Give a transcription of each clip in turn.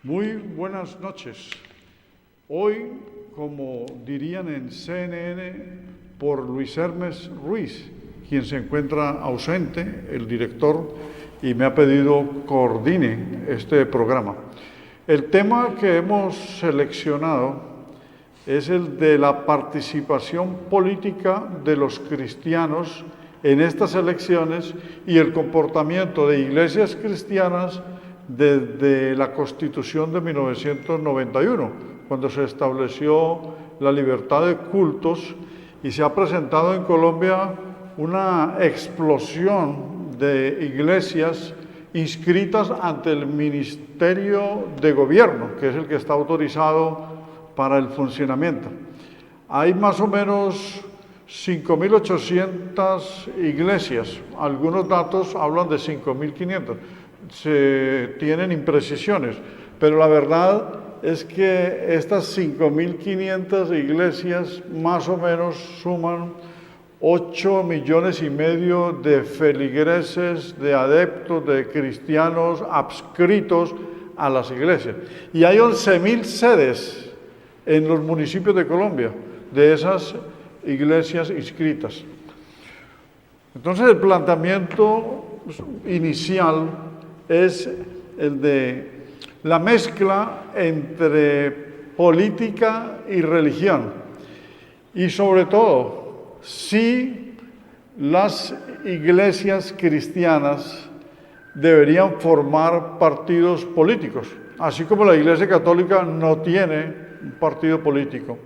Muy buenas noches. Hoy, como dirían en CNN, por Luis Hermes Ruiz, quien se encuentra ausente, el director, y me ha pedido coordine este programa. El tema que hemos seleccionado es el de la participación política de los cristianos en estas elecciones y el comportamiento de iglesias cristianas desde la Constitución de 1991, cuando se estableció la libertad de cultos y se ha presentado en Colombia una explosión de iglesias inscritas ante el Ministerio de Gobierno, que es el que está autorizado para el funcionamiento. Hay más o menos 5.800 iglesias, algunos datos hablan de 5.500, se tienen imprecisiones, pero la verdad es que estas 5.500 iglesias más o menos suman 8,5 millones de feligreses, de adeptos, de cristianos adscritos a las iglesias. Y hay 11.000 sedes en los municipios de Colombia de esas iglesias inscritas. Entonces el planteamiento inicial es el de la mezcla entre política y religión, y sobre todo si las iglesias cristianas deberían formar partidos políticos, así como la Iglesia Católica no tiene un partido político.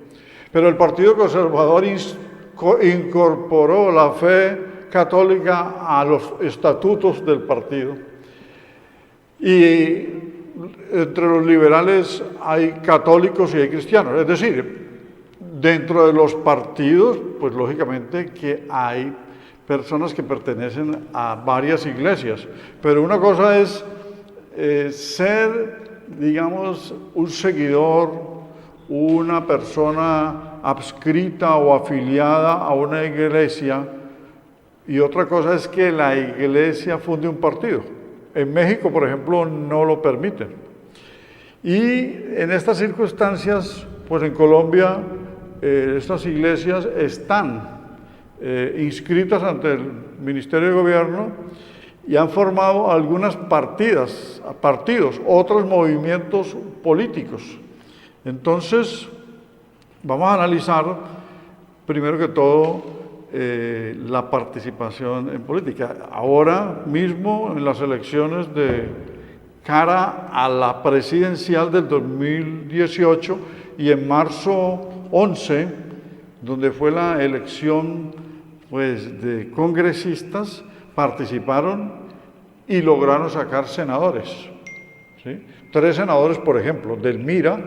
Pero el Partido Conservador incorporó la fe católica a los estatutos del partido. Y entre los liberales hay católicos y hay cristianos. Es decir, dentro de los partidos, pues lógicamente que hay personas que pertenecen a varias iglesias. Pero una cosa es ser, digamos, un seguidor, una persona adscrita o afiliada a una iglesia, y otra cosa es que la iglesia funde un partido. En México, por ejemplo, no lo permiten. Y en estas circunstancias, pues en Colombia, estas iglesias están inscritas ante el Ministerio de Gobierno y han formado algunas partidos, otros movimientos políticos. Entonces, vamos a analizar, primero que todo, la participación en política. Ahora mismo, en las elecciones de cara a la presidencial del 2018 y en marzo 11, donde fue la elección pues, de congresistas, participaron y lograron sacar senadores. ¿Sí? 3 senadores, por ejemplo, del MIRA,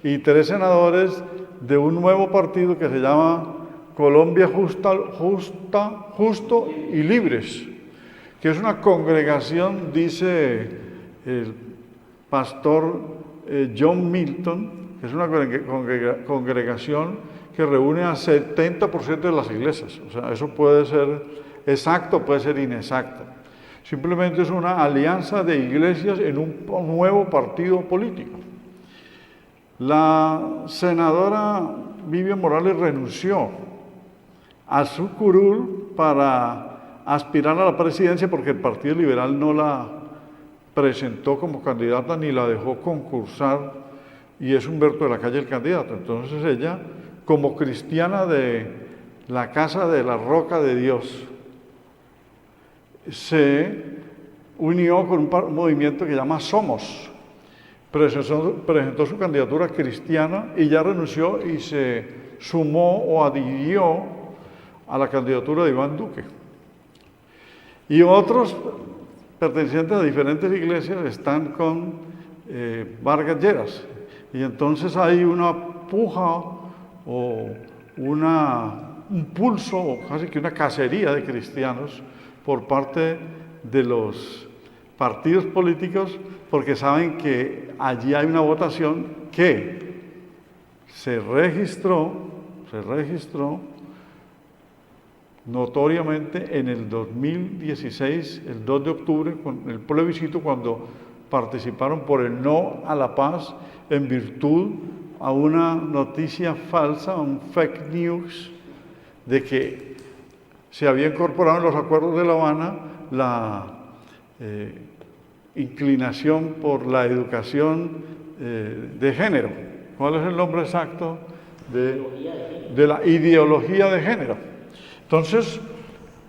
y 3 senadores de un nuevo partido que se llama Colombia Justo y Libres, que es una congregación, dice el pastor John Milton, que es una congregación que reúne a 70% de las iglesias. O sea, eso puede ser exacto, puede ser inexacto. Simplemente es una alianza de iglesias en un nuevo partido político. La senadora Vivian Morales renunció a su curul para aspirar a la presidencia porque el Partido Liberal no la presentó como candidata ni la dejó concursar, y es Humberto de la Calle el candidato. Entonces ella, como cristiana de la Casa de la Roca de Dios, se unió con un movimiento que se llama Somos. Presentó su candidatura cristiana y ya renunció y se sumó o adhirió a la candidatura de Iván Duque. Y otros pertenecientes a diferentes iglesias están con Vargas Lleras. Y entonces hay una puja o un pulso, o casi que una cacería de cristianos por parte de los partidos políticos, porque saben que allí hay una votación que se registró notoriamente en el 2016, el 2 de octubre, con el plebiscito, cuando participaron por el no a la paz en virtud a una noticia falsa, un fake news, de que se había incorporado en los acuerdos de La Habana la inclinación por la educación de género. ¿Cuál es el nombre exacto? De la ideología de género. Entonces,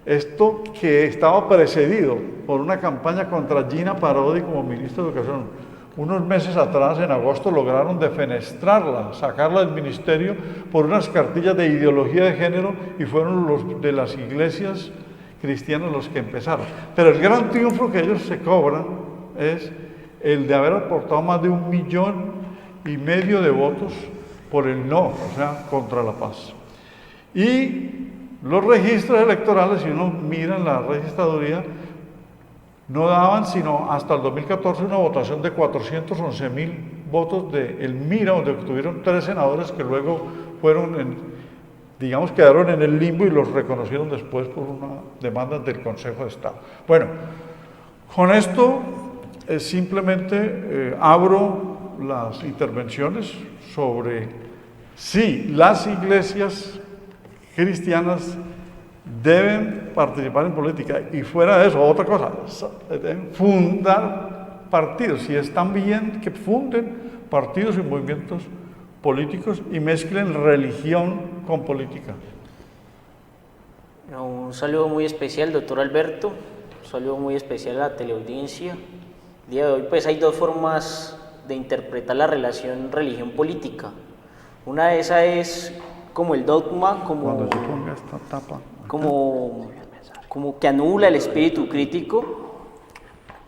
esto que estaba precedido por una campaña contra Gina Parodi como ministra de Educación, unos meses atrás, en agosto, lograron defenestrarla, sacarla del ministerio por unas cartillas de ideología de género, y fueron los de las iglesias cristianas los que empezaron. Pero el gran triunfo que ellos se cobran es el de haber aportado más de 1,5 millones de votos por el no, o sea, contra la paz. Y los registros electorales, si uno mira en la registraduría, no daban sino hasta el 2014 una votación de 411,000 votos de el MIRA, donde obtuvieron 3 senadores que luego fueron, digamos, quedaron en el limbo y los reconocieron después por una demanda del Consejo de Estado. Bueno, con esto simplemente abro las intervenciones sobre si las iglesias cristianas deben participar en política, y fuera de eso, otra cosa, deben fundar partidos. Si están bien, que funden partidos y movimientos políticos y mezclen religión con política. Un saludo muy especial, doctor Alberto, un saludo muy especial a la teleaudiencia. El día de hoy pues hay 2 formas de interpretar la relación religión-política. Una de esas es como el dogma, como que anula el espíritu crítico,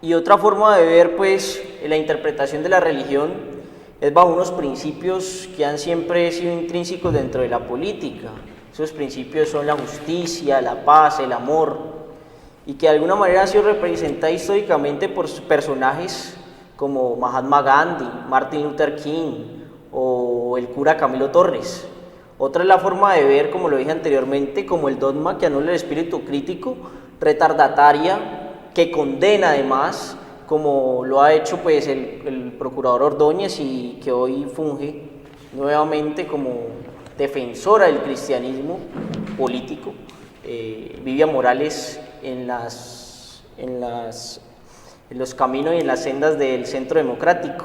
y otra forma de ver pues la interpretación de la religión es bajo unos principios que han siempre sido intrínsecos dentro de la política. Esos principios son la justicia, la paz, el amor, y que de alguna manera han sido representados históricamente por personajes como Mahatma Gandhi, Martin Luther King o el cura Camilo Torres. Otra es la forma de ver, como lo dije anteriormente, como el dogma que anula el espíritu crítico, retardataria, que condena además, como lo ha hecho pues el procurador Ordóñez, y que hoy funge nuevamente como defensora del cristianismo político, Vivian Morales, en los caminos y en las sendas del Centro Democrático.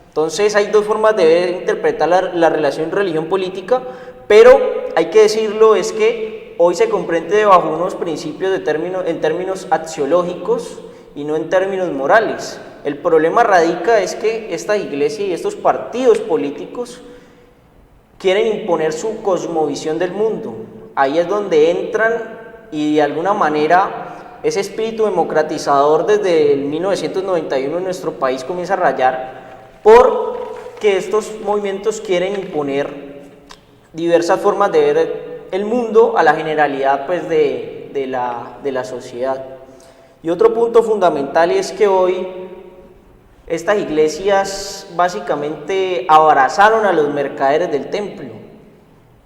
Entonces hay 2 formas de ver, interpretar la relación religión-política, pero hay que decirlo, es que hoy se comprende bajo unos principios en términos axiológicos y no en términos morales. El problema radica es que esta iglesia y estos partidos políticos quieren imponer su cosmovisión del mundo. Ahí es donde entran, y de alguna manera ese espíritu democratizador desde el 1991 en nuestro país comienza a rayar, porque estos movimientos quieren imponer diversas formas de ver el mundo a la generalidad pues, de la sociedad. Y otro punto fundamental es que hoy estas iglesias básicamente abrazaron a los mercaderes del templo.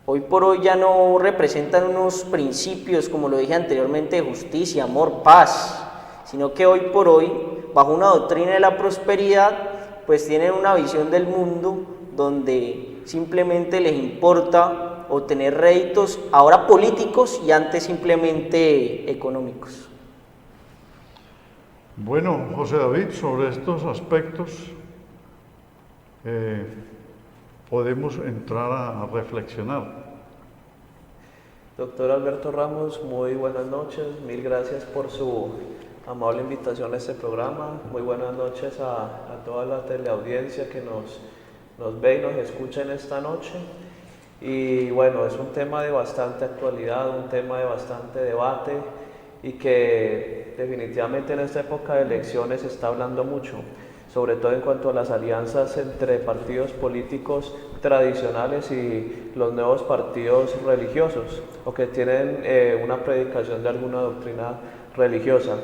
Hoy por hoy ya no representan unos principios, como lo dije anteriormente, de justicia, amor, paz, sino que hoy por hoy, bajo una doctrina de la prosperidad, pues tienen una visión del mundo donde simplemente les importa obtener réditos, ahora políticos y antes simplemente económicos. Bueno, José David, sobre estos aspectos podemos entrar a reflexionar. Doctor Alberto Ramos, muy buenas noches, mil gracias por su amable invitación a este programa. Muy buenas noches a toda la teleaudiencia que nos ve y nos escucha en esta noche. Y bueno, es un tema de bastante actualidad, un tema de bastante debate, y que definitivamente en esta época de elecciones se está hablando mucho, sobre todo en cuanto a las alianzas entre partidos políticos tradicionales y los nuevos partidos religiosos, o que tienen una predicación de alguna doctrina religiosa,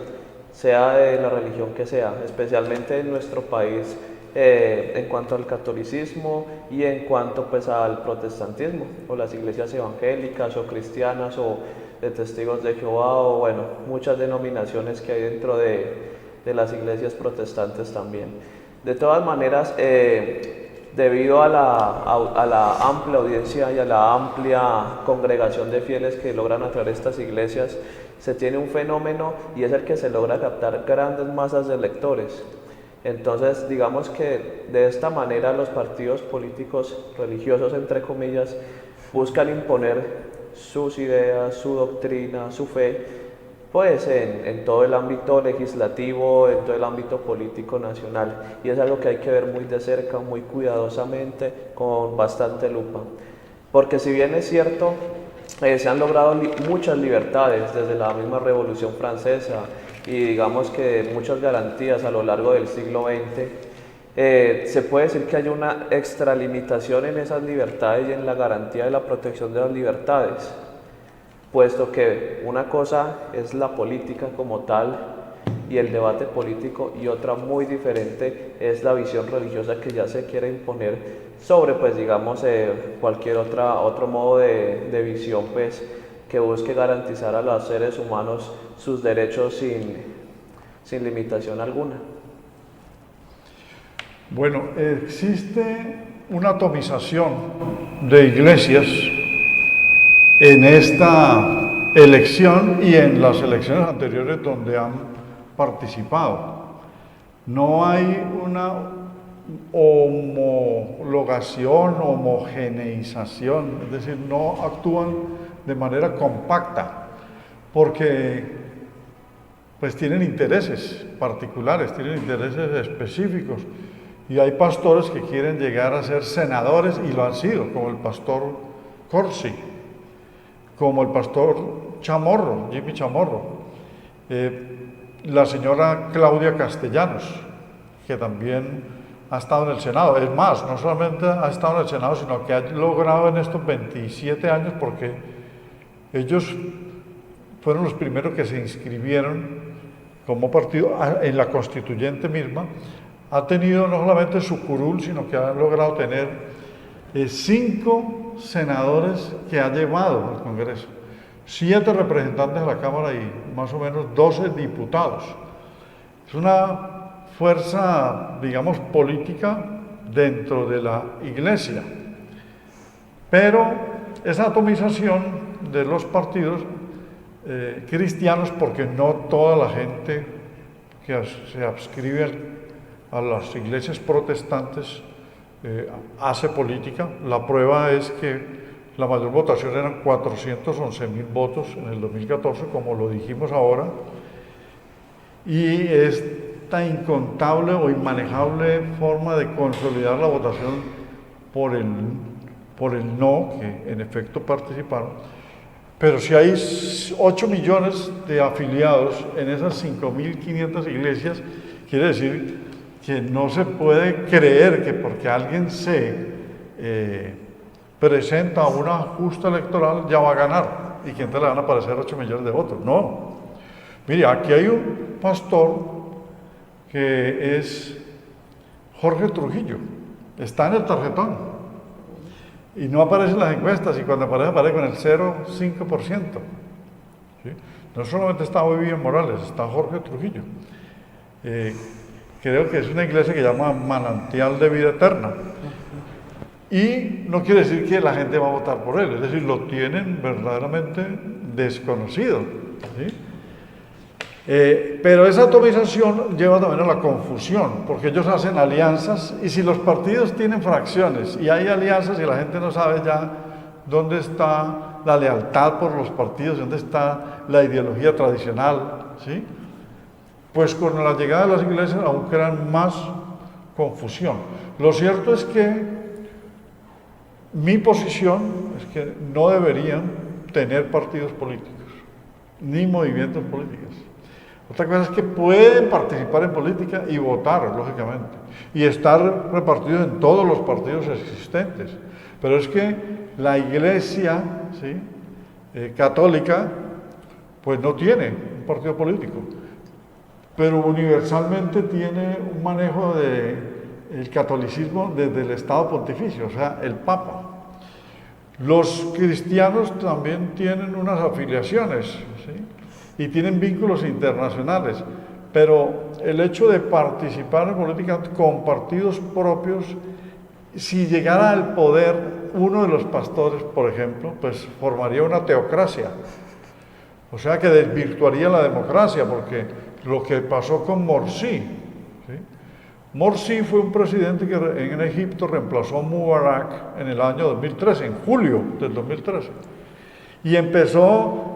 sea de la religión que sea, especialmente en nuestro país, en cuanto al catolicismo y en cuanto pues al protestantismo, o las iglesias evangélicas o cristianas o de testigos de Jehová, o bueno, muchas denominaciones que hay dentro de de las iglesias protestantes también. De todas maneras, debido a la amplia audiencia y a la amplia congregación de fieles que logran atraer estas iglesias, se tiene un fenómeno y es el que se logra captar grandes masas de lectores. Entonces, digamos que de esta manera los partidos políticos religiosos, entre comillas, buscan imponer sus ideas, su doctrina, su fe, pues en todo el ámbito legislativo, en todo el ámbito político nacional, y es algo que hay que ver muy de cerca, muy cuidadosamente, con bastante lupa, porque si bien es cierto, se han logrado muchas libertades desde la misma Revolución Francesa y digamos que muchas garantías a lo largo del siglo XX, se puede decir que hay una extralimitación en esas libertades y en la garantía de la protección de las libertades, puesto que una cosa es la política como tal y el debate político, y otra muy diferente es la visión religiosa que ya se quiere imponer sobre, pues digamos, cualquier otro modo de visión, pues, que busque garantizar a los seres humanos sus derechos sin limitación alguna. Bueno, existe una atomización de iglesias en esta elección y en las elecciones anteriores donde han participado. No hay una homologación, homogeneización, es decir, no actúan de manera compacta, porque pues tienen intereses particulares, tienen intereses específicos, y hay pastores que quieren llegar a ser senadores y lo han sido, como el pastor Corsi, como el pastor Chamorro, Jimmy Chamorro, la señora Claudia Castellanos, que también ha estado en el Senado. Es más, no solamente ha estado en el Senado, sino que ha logrado en estos 27 años, porque ellos fueron los primeros que se inscribieron como partido en la constituyente misma. Ha tenido no solamente su curul, sino que ha logrado tener 5 senadores que ha llevado al Congreso, 7 representantes de la Cámara y más o menos 12 diputados. Es una fuerza, digamos, política dentro de la Iglesia. Pero esa atomización de los partidos cristianos, porque no toda la gente que se adscribe a las iglesias protestantes hace política. La prueba es que la mayor votación eran 411.000 votos en el 2014, como lo dijimos ahora, y esta incontable o inmanejable forma de consolidar la votación por el no, que en efecto participaron. Pero si hay 8 millones de afiliados en esas 5.500 iglesias, quiere decir que no se puede creer que porque alguien se presenta a una justa electoral ya va a ganar y que entonces le van a aparecer 8 millones de votos. No. Mire, aquí hay un pastor que es Jorge Trujillo, está en el tarjetón y no aparece en las encuestas, y cuando aparece con el 0,5%. ¿Sí? No solamente está Vivian Morales, está Jorge Trujillo. Creo que es una iglesia que llama Manantial de Vida Eterna. Y no quiere decir que la gente va a votar por él, es decir, lo tienen verdaderamente desconocido. ¿Sí? Pero esa atomización lleva también a la confusión, porque ellos hacen alianzas, y si los partidos tienen fracciones y hay alianzas y la gente no sabe ya dónde está la lealtad por los partidos, dónde está la ideología tradicional, ¿sí? Pues con la llegada de las iglesias aún crean más confusión. Lo cierto es que mi posición es que no deberían tener partidos políticos, ni movimientos políticos. Otra cosa es que pueden participar en política y votar, lógicamente, y estar repartidos en todos los partidos existentes. Pero es que la Iglesia, ¿sí?, católica, pues no tiene un partido político, pero universalmente tiene un manejo del catolicismo desde el Estado Pontificio, o sea, el Papa. Los cristianos también tienen unas afiliaciones, ¿sí?, y tienen vínculos internacionales, pero el hecho de participar en política con partidos propios, si llegara al poder uno de los pastores, por ejemplo, pues formaría una teocracia. O sea que desvirtuaría la democracia, porque lo que pasó con Morsi, ¿sí? Morsi fue un presidente que en Egipto reemplazó a Mubarak en el año 2013, en julio del 2013, y empezó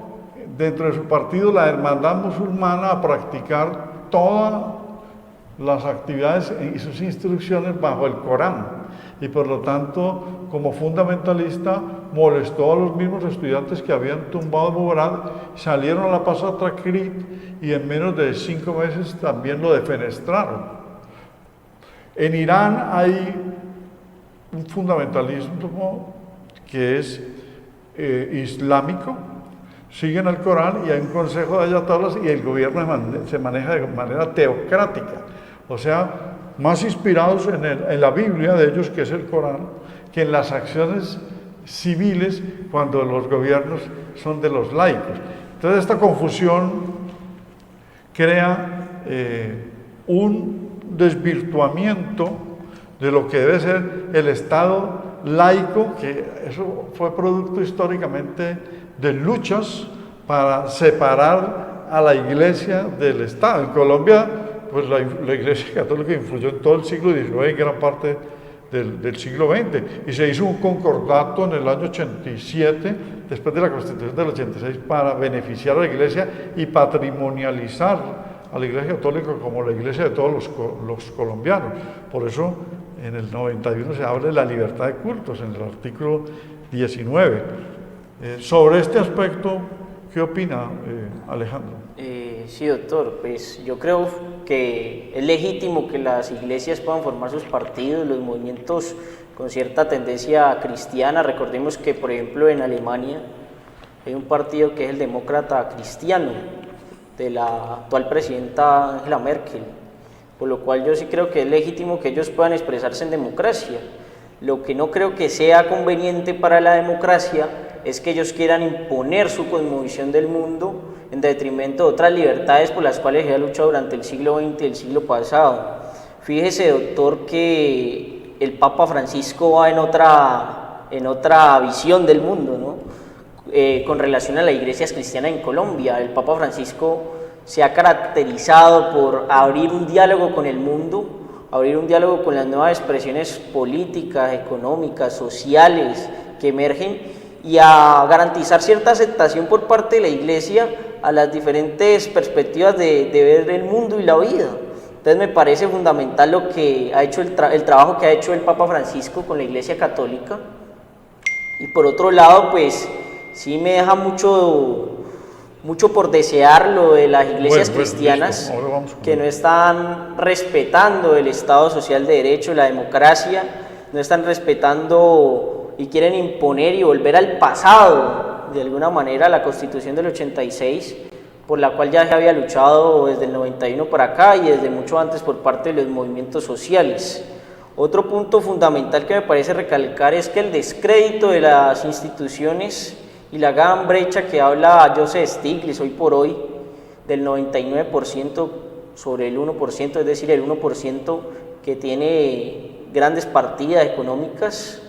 dentro de su partido la Hermandad Musulmana a practicar todas las actividades y sus instrucciones bajo el Corán, y por lo tanto, como fundamentalista, molestó a los mismos estudiantes que habían tumbado a Mubarak, salieron a la Plaza Takrit y en menos de 5 meses también lo defenestraron. En Irán hay un fundamentalismo que es islámico, siguen el Corán y hay un consejo de ayatolas y el gobierno se maneja de manera teocrática, o sea, más inspirados en la Biblia de ellos, que es el Corán, que en las acciones civiles cuando los gobiernos son de los laicos. Entonces esta confusión crea un desvirtuamiento de lo que debe ser el Estado laico, que eso fue producto históricamente de luchas para separar a la Iglesia del Estado. En Colombia, pues la Iglesia Católica influyó en todo el siglo XIX y gran parte del siglo XX, y se hizo un concordato en el año 87, después de la Constitución del 86, para beneficiar a la Iglesia y patrimonializar a la Iglesia Católica como la Iglesia de todos los colombianos. Por eso, en el 91 se habla de la libertad de cultos, en el artículo 19. Sobre este aspecto, ¿qué opina Alejandro? Sí, doctor, pues yo creo que es legítimo que las iglesias puedan formar sus partidos, los movimientos con cierta tendencia cristiana. Recordemos que, por ejemplo, en Alemania hay un partido que es el Demócrata Cristiano, de la actual presidenta Angela Merkel, por lo cual yo sí creo que es legítimo que ellos puedan expresarse en democracia. Lo que no creo que sea conveniente para la democracia es que ellos quieran imponer su cosmovisión del mundo en detrimento de otras libertades por las cuales se ha luchado durante el siglo XX y el siglo pasado. Fíjese, doctor, que el Papa Francisco va en otra visión del mundo, ¿no? Con relación a las iglesias cristianas en Colombia. El Papa Francisco se ha caracterizado por abrir un diálogo con el mundo, abrir un diálogo con las nuevas expresiones políticas, económicas, sociales que emergen, y a garantizar cierta aceptación por parte de la Iglesia a las diferentes perspectivas de ver el mundo y la vida. Entonces me parece fundamental lo que ha hecho el trabajo que ha hecho el Papa Francisco con la Iglesia Católica. Y por otro lado, pues sí me deja mucho por desear lo de las iglesias cristianas, que no están respetando el Estado social de derecho, la democracia, no están respetando y quieren imponer y volver al pasado, de alguna manera, la Constitución del 86, por la cual ya se había luchado desde el 91 para acá y desde mucho antes por parte de los movimientos sociales. Otro punto fundamental que me parece recalcar es que el descrédito de las instituciones y la gran brecha que habla Joseph Stiglitz hoy por hoy, del 99% sobre el 1%, es decir, el 1% que tiene grandes partidas económicas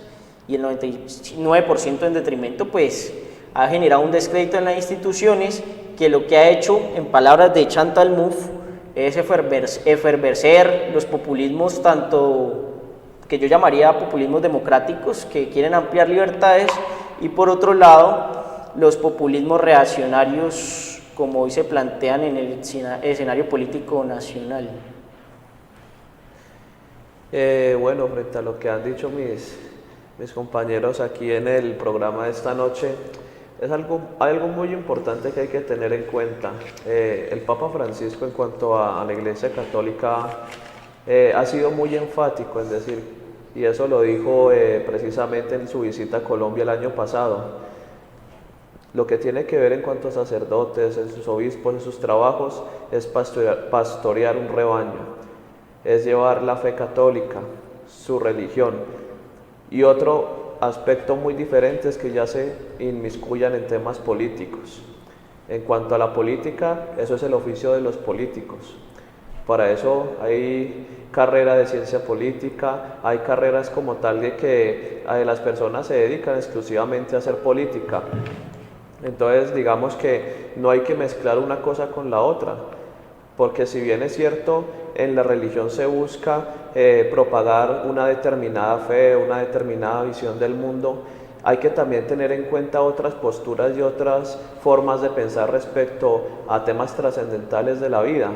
y el 99% en detrimento, pues ha generado un descrédito en las instituciones que lo que ha hecho, en palabras de Chantal Mouffe, es efervecer los populismos, tanto que yo llamaría populismos democráticos, que quieren ampliar libertades, y por otro lado, los populismos reaccionarios, como hoy se plantean en el escenario político nacional. Bueno, frente a lo que han dicho mis compañeros aquí en el programa de esta noche, es algo muy importante que hay que tener en cuenta. El Papa Francisco, en cuanto a la Iglesia Católica, ha sido muy enfático en decir, y eso lo dijo precisamente en su visita a Colombia el año pasado, lo que tiene que ver en cuanto a sacerdotes, en sus obispos, en sus trabajos, es pastorear un rebaño, es llevar la fe católica, su religión. Y otro aspecto muy diferente es que ya se inmiscuyan en temas políticos. En cuanto a la política, eso es el oficio de los políticos. Para eso hay carrera de ciencia política, hay carreras como tal de que las personas se dedican exclusivamente a hacer política. Entonces digamos que no hay que mezclar una cosa con la otra, porque si bien es cierto, en la religión se busca propagar una determinada fe, una determinada visión del mundo, hay que también tener en cuenta otras posturas y otras formas de pensar respecto a temas trascendentales de la vida,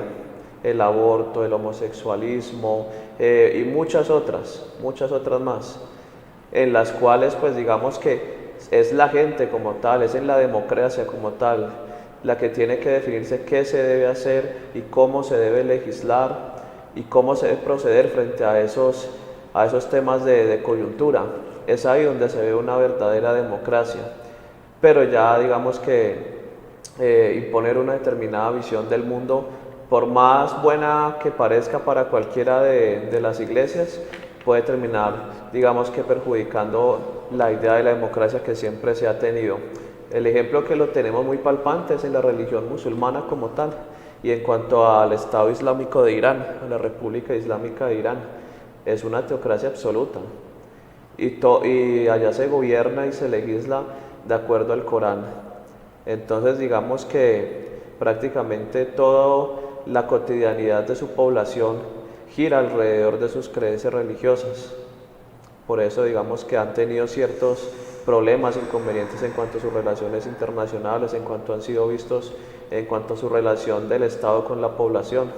el aborto, el homosexualismo y muchas otras más, en las cuales pues digamos que es la gente como tal, es en la democracia como tal, la que tiene que definirse qué se debe hacer y cómo se debe legislar y cómo se debe proceder frente a esos temas de coyuntura. Es ahí donde se ve una verdadera democracia. Pero ya digamos que imponer una determinada visión del mundo, por más buena que parezca para cualquiera de las iglesias, puede terminar, digamos que perjudicando la idea de la democracia que siempre se ha tenido. El ejemplo que lo tenemos muy palpante es en la religión musulmana como tal, y en cuanto al Estado Islámico de Irán, a la República Islámica de Irán, es una teocracia absoluta, y allá se gobierna y se legisla de acuerdo al Corán. Entonces digamos que prácticamente toda la cotidianidad de su población gira alrededor de sus creencias religiosas. Por eso digamos que han tenido ciertos problemas, inconvenientes en cuanto a sus relaciones internacionales, en cuanto han sido vistos, en cuanto a su relación del Estado con la población.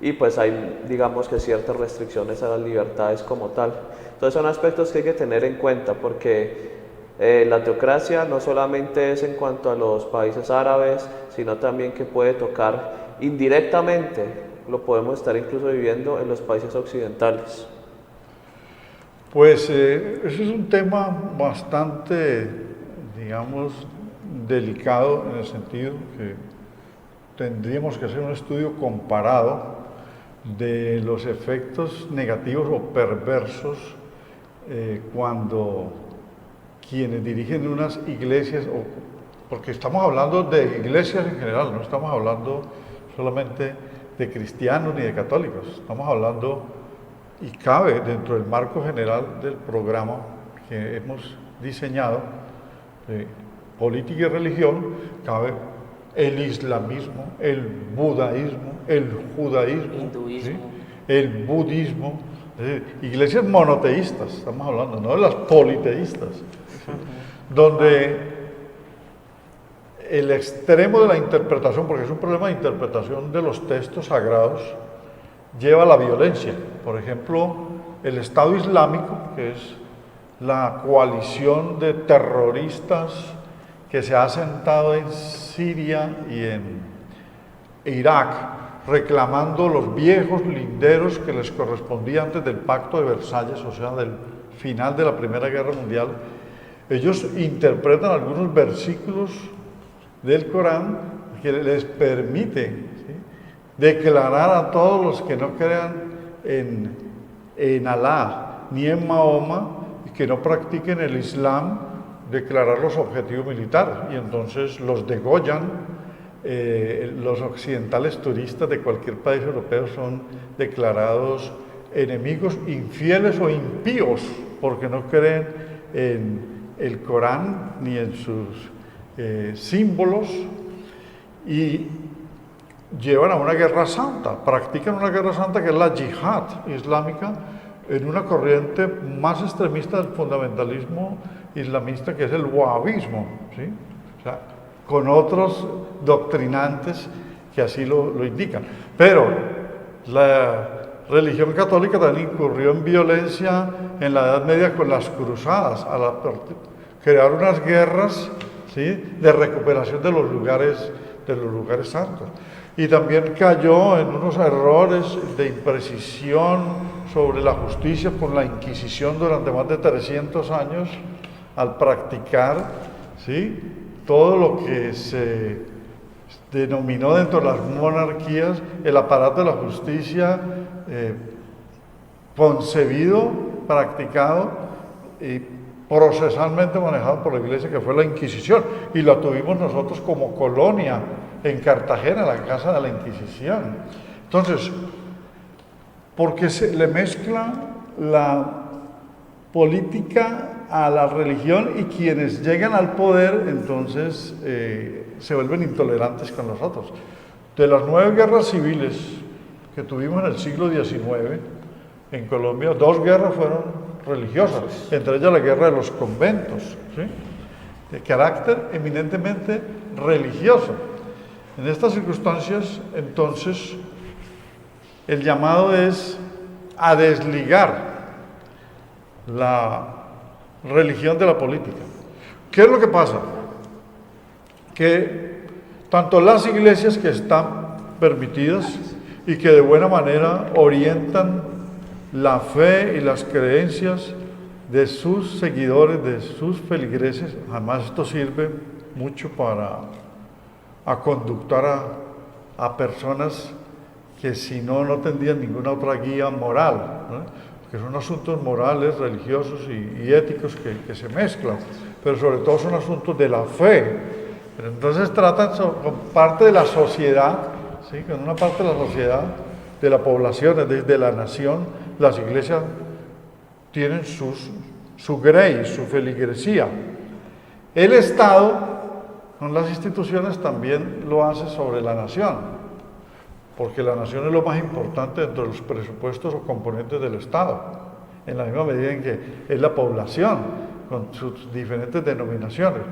Y pues hay, digamos que ciertas restricciones a las libertades como tal. Entonces son aspectos que hay que tener en cuenta, porque la teocracia no solamente es en cuanto a los países árabes, sino también que puede tocar indirectamente, lo podemos estar incluso viviendo en los países occidentales. Pues ese es un tema bastante, digamos, delicado en el sentido que tendríamos que hacer un estudio comparado de los efectos negativos o perversos cuando quienes dirigen unas iglesias, porque estamos hablando de iglesias en general, no estamos hablando solamente de cristianos ni de católicos, estamos hablando, y cabe dentro del marco general del programa que hemos diseñado, política y religión, cabe el islamismo, el budaísmo, el judaísmo, hinduismo, ¿sí? El budismo, iglesias monoteístas, estamos hablando, no de las politeístas, ¿sí? Donde el extremo de la interpretación, porque es un problema de interpretación de los textos sagrados, lleva a la violencia. Por ejemplo, el Estado Islámico, que es la coalición de terroristas que se ha sentado en Siria y en Irak, reclamando los viejos linderos que les correspondía antes del Pacto de Versalles, o sea, del final de la Primera Guerra Mundial. Ellos interpretan algunos versículos del Corán que les permite, ¿sí?, declarar a todos los que no crean en Alá ni en Mahoma y que no practiquen el Islam, declararlos objetivo militar, y entonces los degollan. Los occidentales turistas de cualquier país europeo son declarados enemigos, infieles o impíos, porque no creen en el Corán ni en sus símbolos, y llevan a una guerra santa, practican una guerra santa que es la yihad islámica, en una corriente más extremista del fundamentalismo islamista, que es el wahabismo, ¿sí? O sea, con otros doctrinantes que así lo indican. Pero la religión católica también incurrió en violencia en la Edad Media con las cruzadas, crear unas guerras, ¿sí?, de recuperación de los lugares santos. Y también cayó en unos errores de imprecisión sobre la justicia por la Inquisición durante más de 300 años, al practicar, ¿sí?, todo lo que se denominó dentro de las monarquías el aparato de la justicia concebido, practicado y procesalmente manejado por la Iglesia, que fue la Inquisición, y la tuvimos nosotros como colonia en Cartagena, la casa de la Inquisición. Entonces, porque se le mezcla la política a la religión y quienes llegan al poder entonces se vuelven intolerantes con los otros. De las 9 guerras civiles que tuvimos en el siglo XIX en Colombia, 2 guerras fueron religiosas, entre ellas la guerra de los conventos, ¿sí? De carácter eminentemente religioso. En estas circunstancias, entonces, el llamado es a desligar la religión de la política. ¿Qué es lo que pasa? Que tanto las iglesias que están permitidas y que de buena manera orientan la fe y las creencias de sus seguidores, de sus feligreses, además esto sirve mucho para conductar a personas que si no, no tendrían ninguna otra guía moral, ¿no? Que son asuntos morales, religiosos y éticos que se mezclan, pero sobre todo son asuntos de la fe. Pero entonces tratan con parte de la sociedad, ¿sí? Con una parte de la sociedad, de la población, de la nación. Las iglesias tienen su grey, su feligresía. El Estado, con las instituciones, también lo hace sobre la nación, porque la nación es lo más importante dentro de los presupuestos o componentes del Estado, en la misma medida en que es la población, con sus diferentes denominaciones,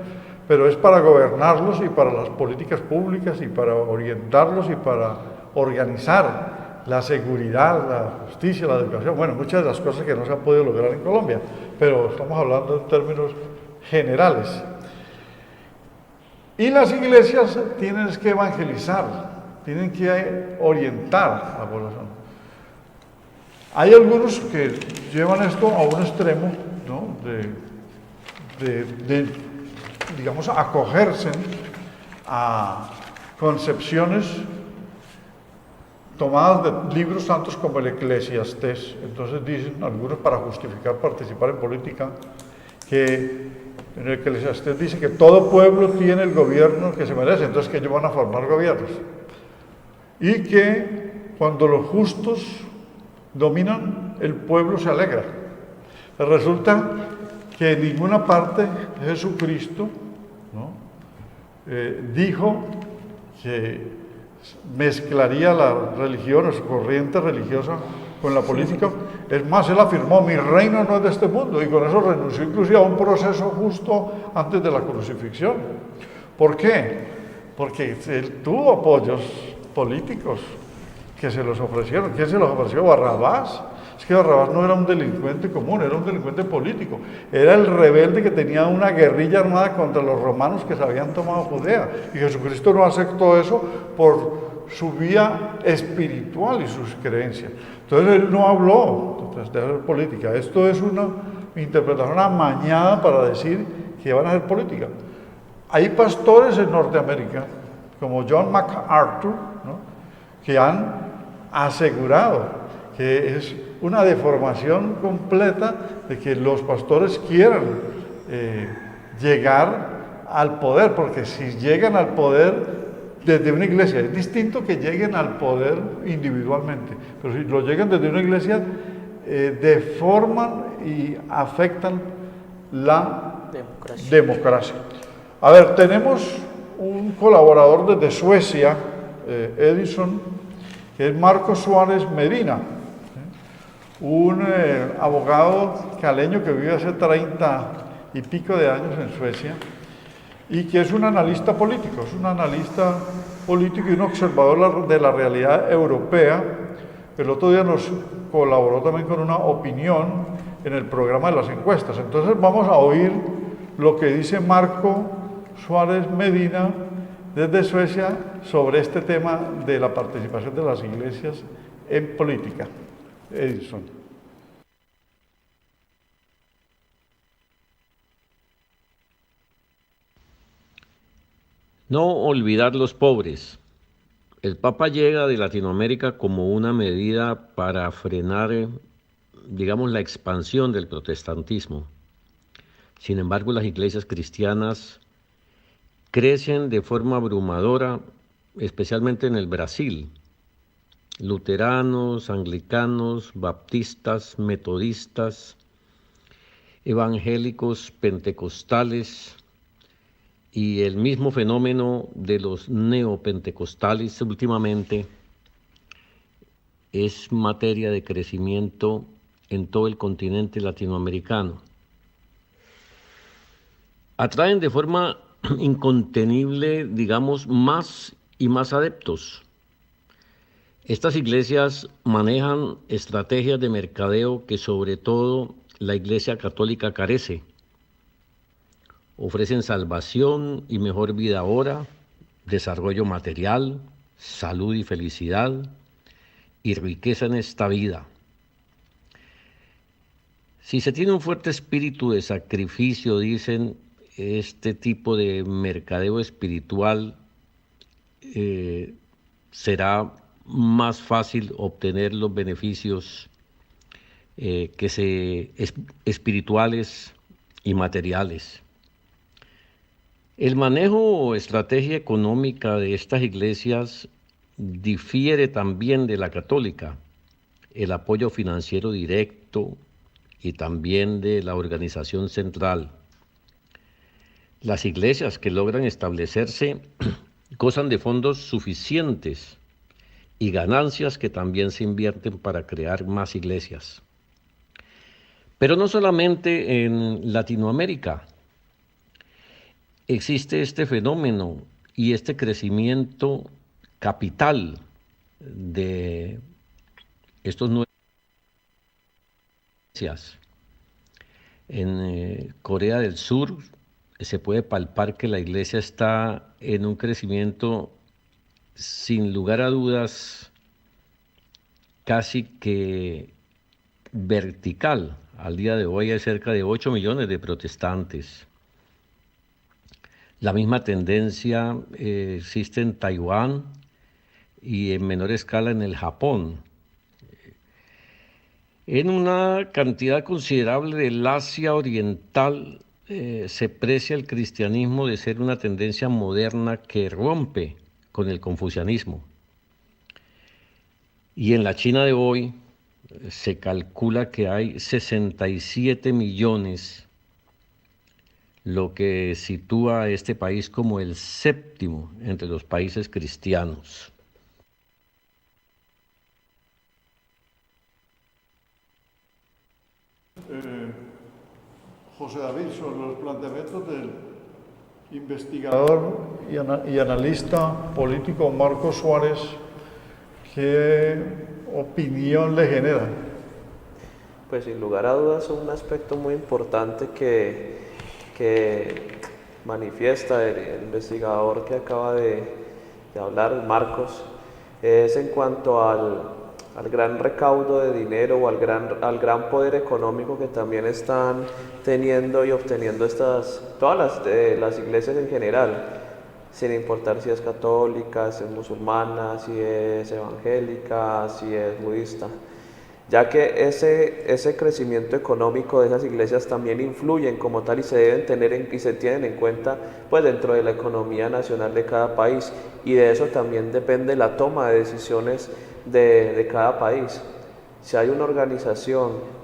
pero es para gobernarlos y para las políticas públicas y para orientarlos y para organizar la seguridad, la justicia, la educación, bueno, muchas de las cosas que no se han podido lograr en Colombia, pero estamos hablando en términos generales. Y las iglesias tienen que evangelizar, tienen que orientar a la población. Hay algunos que llevan esto a un extremo, ¿no? de digamos, acogerse a concepciones tomadas de libros santos como el Eclesiastés. Entonces dicen algunos, para justificar participar en política, que en el Eclesiastés dice que todo pueblo tiene el gobierno que se merece, entonces que ellos van a formar gobiernos. Y que cuando los justos dominan, el pueblo se alegra. Resulta que en ninguna parte Jesucristo, ¿no? Dijo que mezclaría la religión o su corriente religiosa con la política. Es más, él afirmó: mi reino no es de este mundo, y con eso renunció inclusive a un proceso justo antes de la crucifixión. ¿Por qué? Porque él tuvo apoyos políticos que se los ofrecieron. ¿Quién se los ofreció? Barrabás. Es que Barrabás no era un delincuente común, era un delincuente político. Era el rebelde que tenía una guerrilla armada contra los romanos que se habían tomado Judea. Y Jesucristo no aceptó eso por su vía espiritual y sus creencias. Entonces él no habló de hacer política. Esto es una interpretación amañada para decir que van a hacer política. Hay pastores en Norteamérica, como John MacArthur, ¿no? Que han asegurado que es una deformación completa de que los pastores quieran llegar al poder, porque si llegan al poder desde una iglesia, es distinto que lleguen al poder individualmente, pero si lo llegan desde una iglesia, deforman y afectan la democracia. A ver, tenemos un colaborador desde Suecia, Edison, que es Marcos Suárez Medina, un abogado caleño que vive hace 30 y pico de años en Suecia y que es un analista político, y un observador de la realidad europea. El otro día nos colaboró también con una opinión en el programa de las encuestas. Entonces vamos a oír lo que dice Marco Suárez Medina desde Suecia sobre este tema de la participación de las iglesias en política. Edison. No olvidar los pobres. El Papa llega de Latinoamérica como una medida para frenar, digamos, la expansión del protestantismo. Sin embargo, las iglesias cristianas crecen de forma abrumadora, especialmente en el Brasil. luteranos, anglicanos, baptistas, metodistas, evangélicos, pentecostales y el mismo fenómeno de los neopentecostales últimamente es materia de crecimiento en todo el continente latinoamericano. Atraen de forma incontenible, digamos, más y más adeptos. Estas iglesias manejan estrategias de mercadeo que sobre todo la Iglesia Católica carece. Ofrecen salvación y mejor vida ahora, desarrollo material, salud y felicidad, y riqueza en esta vida. Si se tiene un fuerte espíritu de sacrificio, dicen, este tipo de mercadeo espiritual será más fácil obtener los beneficios espirituales y materiales. El manejo o estrategia económica de estas iglesias difiere también de la católica. El apoyo financiero directo y también de la organización central. Las iglesias que logran establecerse gozan de fondos suficientes y ganancias que también se invierten para crear más iglesias. Pero no solamente en Latinoamérica existe este fenómeno y este crecimiento capital de estos nuevos iglesias. En Corea del Sur se puede palpar que la iglesia está en un crecimiento sin lugar a dudas casi que vertical. Al día de hoy hay cerca de 8 millones de protestantes. La misma tendencia existe en Taiwán y en menor escala en el Japón. En una cantidad considerable del Asia Oriental se precia el cristianismo de ser una tendencia moderna que rompe con el confucianismo. Y en la China de hoy se calcula que hay 67 millones, lo que sitúa a este país como el séptimo entre los países cristianos. José David, sobre los planteamientos del investigador y analista político Marcos Suárez, ¿qué opinión le genera? Pues sin lugar a dudas un aspecto muy importante que manifiesta el investigador que acaba de hablar, Marcos, es en cuanto al gran recaudo de dinero o al gran poder económico que también están teniendo y obteniendo todas las iglesias en general, sin importar si es católica, si es musulmana, si es evangélica, si es budista, ya que ese crecimiento económico de esas iglesias también influyen como tal y se deben tener y se tienen en cuenta pues dentro de la economía nacional de cada país, y de eso también depende la toma de decisiones de cada país. Si hay una organización,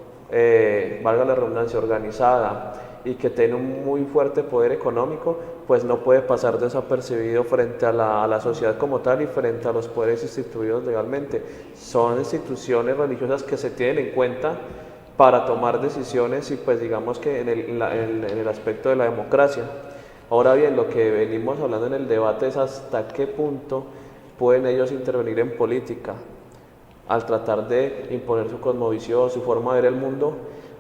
valga la redundancia, organizada y que tiene un muy fuerte poder económico, pues no puede pasar desapercibido frente a la sociedad como tal y frente a los poderes instituidos legalmente. Son instituciones religiosas que se tienen en cuenta para tomar decisiones y pues digamos que en el aspecto de la democracia. Ahora bien, lo que venimos hablando en el debate es hasta qué punto pueden ellos intervenir en política al tratar de imponer su cosmovisión, su forma de ver el mundo,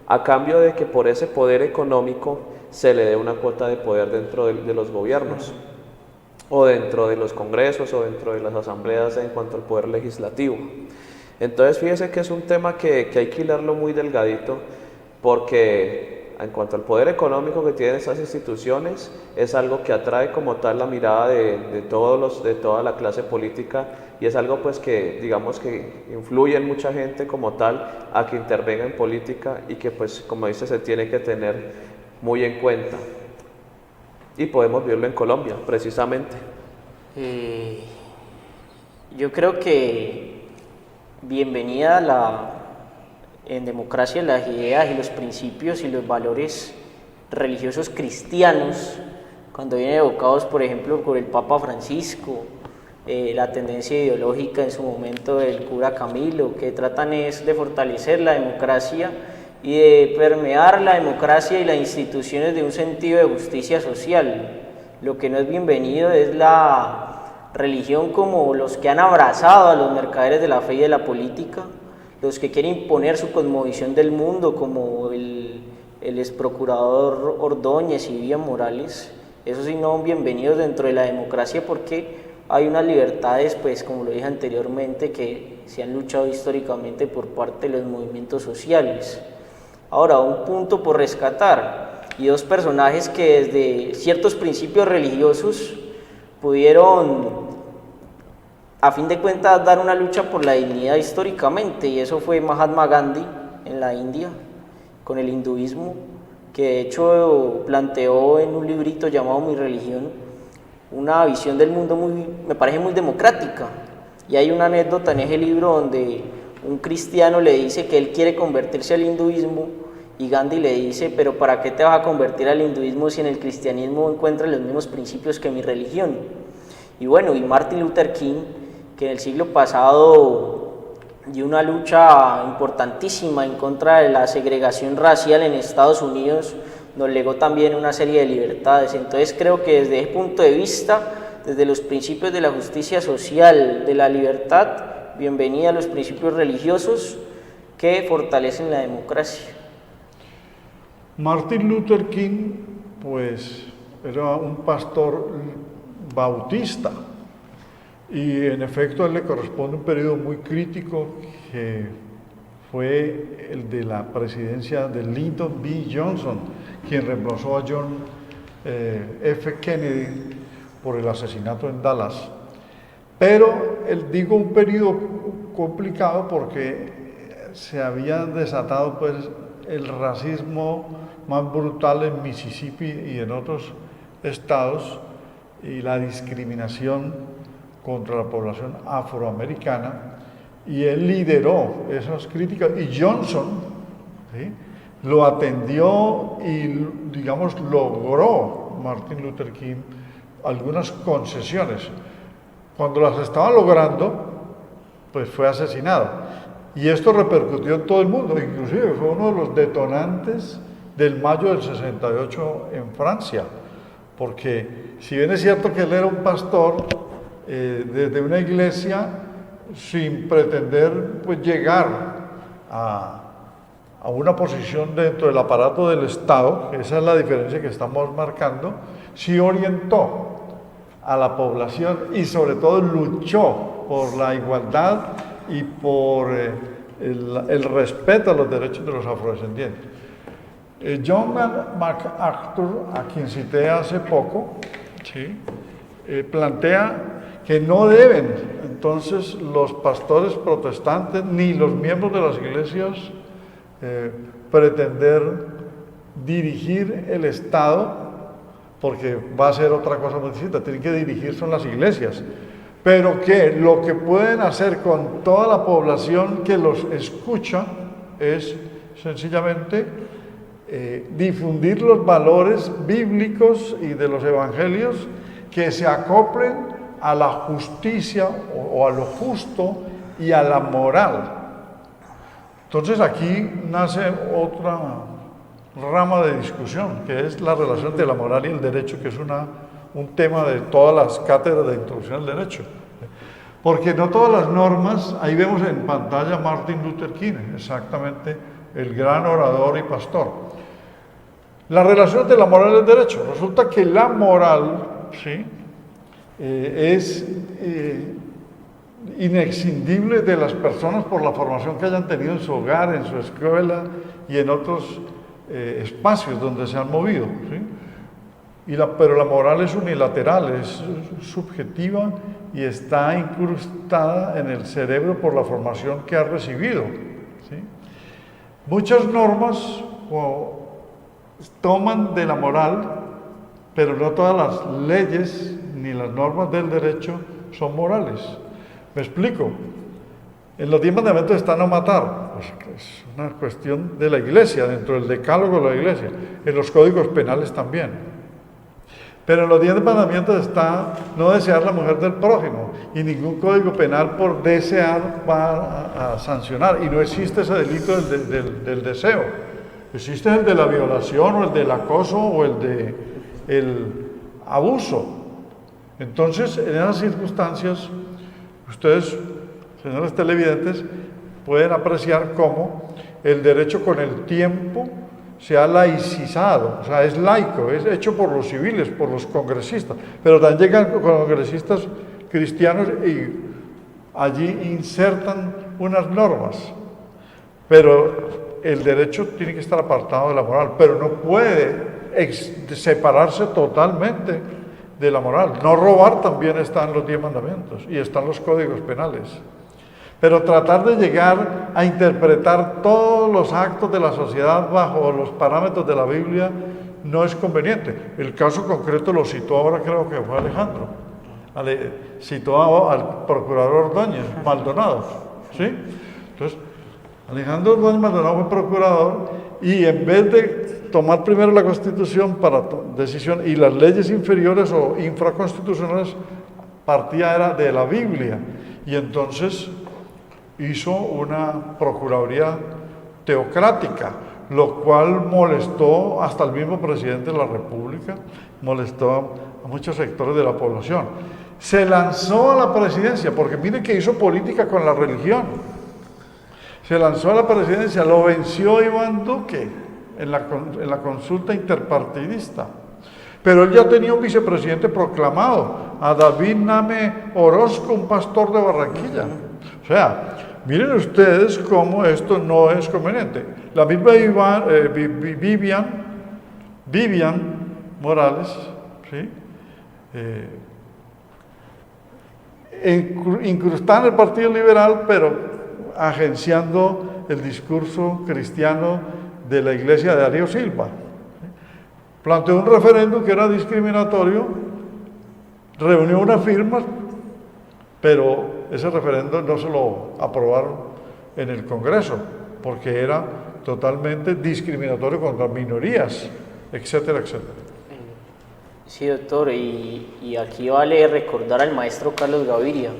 a cambio de que por ese poder económico se le dé una cuota de poder dentro de los gobiernos, o dentro de los congresos, o dentro de las asambleas en cuanto al poder legislativo. Entonces fíjese que es un tema que hay que hilarlo muy delgadito, porque en cuanto al poder económico que tienen estas instituciones, es algo que atrae como tal la mirada de toda la clase política, y es algo pues que digamos que influye en mucha gente como tal a que intervenga en política y que pues como dice se tiene que tener muy en cuenta. Y podemos verlo en Colombia precisamente. Yo creo que bienvenida en democracia las ideas y los principios y los valores religiosos cristianos, cuando vienen evocados, por ejemplo, por el Papa Francisco, la tendencia ideológica en su momento del cura Camilo, que tratan es de fortalecer la democracia y de permear la democracia y las instituciones de un sentido de justicia social. Lo que no es bienvenido es la religión como los que han abrazado a los mercaderes de la fe y de la política, los que quieren imponer su cosmovisión del mundo, como el exprocurador Ordóñez y Vivian Morales. Eso sí, no son bienvenidos dentro de la democracia, porque hay unas libertades, pues como lo dije anteriormente, que se han luchado históricamente por parte de los movimientos sociales. Ahora, un punto por rescatar, y dos personajes que desde ciertos principios religiosos pudieron, a fin de cuentas, dar una lucha por la dignidad históricamente, y eso fue Mahatma Gandhi en la India, con el hinduismo, que de hecho planteó en un librito llamado Mi Religión una visión del mundo me parece muy democrática. Y hay una anécdota en ese libro donde un cristiano le dice que él quiere convertirse al hinduismo, y Gandhi le dice: pero ¿para qué te vas a convertir al hinduismo si en el cristianismo encuentras los mismos principios que mi religión? Y bueno, y Martin Luther King, que en el siglo pasado dio una lucha importantísima en contra de la segregación racial en Estados Unidos, nos legó también una serie de libertades. Entonces creo que desde ese punto de vista, desde los principios de la justicia social, de la libertad, bienvenida a los principios religiosos que fortalecen la democracia. Martin Luther King, pues, era un pastor bautista, y en efecto a él le corresponde un periodo muy crítico que fue el de la presidencia de Lyndon B. Johnson, quien reemplazó a John F. Kennedy por el asesinato en Dallas. Pero digo un periodo complicado porque se había desatado, pues, el racismo más brutal en Mississippi y en otros estados, y la discriminación contra la población afroamericana, y él lideró esas críticas, y Johnson, ¿sí?, lo atendió y, digamos, logró Martin Luther King algunas concesiones. Cuando las estaba logrando, pues fue asesinado. Y esto repercutió en todo el mundo, inclusive fue uno de los detonantes del mayo del 68 en Francia, porque si bien es cierto que él era un pastor desde una iglesia, sin pretender, pues, llegar a una posición dentro del aparato del Estado, esa es la diferencia que estamos marcando, sí orientó a la población y sobre todo luchó por la igualdad y por el respeto a los derechos de los afrodescendientes. John MacArthur, a quien cité hace poco, ¿sí?, plantea que no deben entonces los pastores protestantes ni los miembros de las iglesias pretender dirigir el Estado, porque va a ser otra cosa muy distinta. Tienen que dirigir son las iglesias, pero que lo que pueden hacer con toda la población que los escucha es sencillamente difundir los valores bíblicos y de los evangelios que se acoplen a la justicia o a lo justo y a la moral. Entonces aquí nace otra rama de discusión, que es la relación entre la moral y el derecho, que es un tema de todas las cátedras de introducción al derecho. Porque no todas las normas, ahí vemos en pantalla a Martin Luther King, exactamente, el gran orador y pastor. La relación entre la moral y el derecho. Resulta que la moral, ¿sí?, es inescindible de las personas por la formación que hayan tenido en su hogar, en su escuela y en otros espacios donde se han movido, ¿sí? Pero la moral es unilateral, es subjetiva y está incrustada en el cerebro por la formación que ha recibido, ¿sí? Muchas normas toman de la moral, pero no todas las leyes ni las normas del derecho son morales. Me explico. En los 10 mandamientos está no matar, pues es una cuestión de la iglesia, dentro del decálogo de la iglesia, en los códigos penales también. Pero en los 10 mandamientos está no desear la mujer del prójimo, y ningún código penal por desear va a sancionar, y no existe ese delito del deseo. Existe el de la violación, o el del acoso, o el del abuso. Entonces, en esas circunstancias, ustedes, señores televidentes, pueden apreciar cómo el derecho con el tiempo se ha laicizado, o sea, es laico, es hecho por los civiles, por los congresistas, pero también llegan congresistas cristianos y allí insertan unas normas, pero el derecho tiene que estar apartado de la moral, pero no puede separarse totalmente de la moral. No robar también está en los 10 mandamientos y están los códigos penales. Pero tratar de llegar a interpretar todos los actos de la sociedad bajo los parámetros de la Biblia no es conveniente. El caso concreto lo citó ahora, creo que fue Alejandro. Citó al procurador Ordóñez Maldonado, ¿sí? Entonces, Alejandro Ordóñez Maldonado fue procurador y en vez de tomar primero la Constitución para decisión y las leyes inferiores o infraconstitucionales, partía era de la Biblia. Y entonces hizo una procuraduría teocrática, lo cual molestó hasta el mismo presidente de la República, molestó a muchos sectores de la población. Se lanzó a la presidencia, porque miren que hizo política con la religión. Se lanzó a la presidencia, lo venció Iván Duque en la consulta interpartidista. Pero él ya tenía un vicepresidente proclamado, a David Name Orozco, un pastor de Barranquilla. O sea, miren ustedes cómo esto no es conveniente. La misma Vivian Morales, ¿sí? Incrustada en el Partido Liberal, pero agenciando el discurso cristiano de la iglesia de Darío Silva. Planteó un referéndum que era discriminatorio, reunió unas firmas, pero ese referéndum no se lo aprobaron en el Congreso, porque era totalmente discriminatorio contra minorías, etcétera, etcétera. Sí, doctor, y aquí vale recordar al maestro Carlos Gaviria,